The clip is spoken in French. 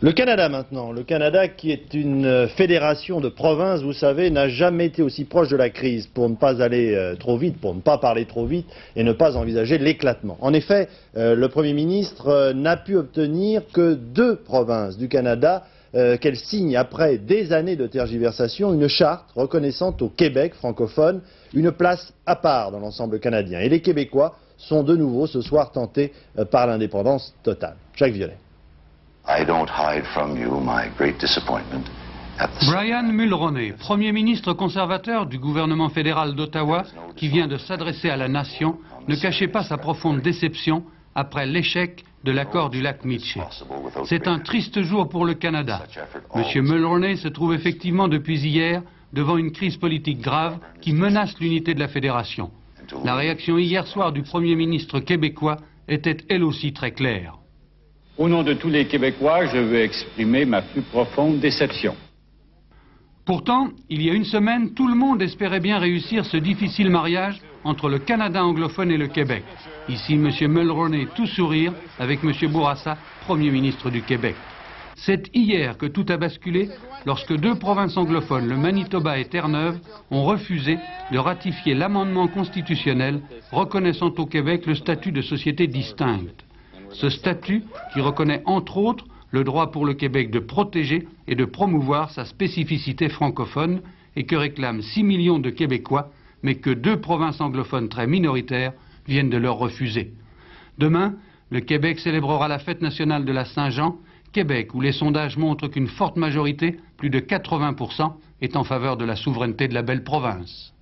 Le Canada maintenant. Le Canada qui est une fédération de provinces, vous savez, n'a jamais été aussi proche de la crise pour ne pas aller trop vite, pour ne pas parler trop vite et ne pas envisager l'éclatement. En effet, le Premier ministre n'a pu obtenir que 2 provinces du Canada qu'elle signe après des années de tergiversation une charte reconnaissant au Québec francophone une place à part dans l'ensemble canadien. Et les Québécois sont de nouveau ce soir tentés par l'indépendance totale. Jacques Violet. Brian Mulroney, Premier ministre conservateur du gouvernement fédéral d'Ottawa, qui vient de s'adresser à la nation, ne cachait pas sa profonde déception après l'échec de l'accord du lac Meachey. C'est un triste jour pour le Canada. M. Mulroney se trouve effectivement depuis hier devant une crise politique grave qui menace l'unité de la fédération. La réaction hier soir du Premier ministre québécois était elle aussi très claire. Au nom de tous les Québécois, je veux exprimer ma plus profonde déception. Pourtant, il y a une semaine, tout le monde espérait bien réussir ce difficile mariage entre le Canada anglophone et le Québec. Ici, M. Mulroney tout sourire avec M. Bourassa, Premier ministre du Québec. C'est hier que tout a basculé lorsque 2 provinces anglophones, le Manitoba et Terre-Neuve, ont refusé de ratifier l'amendement constitutionnel reconnaissant au Québec le statut de société distincte. Ce statut qui reconnaît entre autres le droit pour le Québec de protéger et de promouvoir sa spécificité francophone et que réclament 6 millions de Québécois, mais que 2 provinces anglophones très minoritaires viennent de leur refuser. Demain, le Québec célébrera la fête nationale de la Saint-Jean, Québec où les sondages montrent qu'une forte majorité, plus de 80%, est en faveur de la souveraineté de la belle province.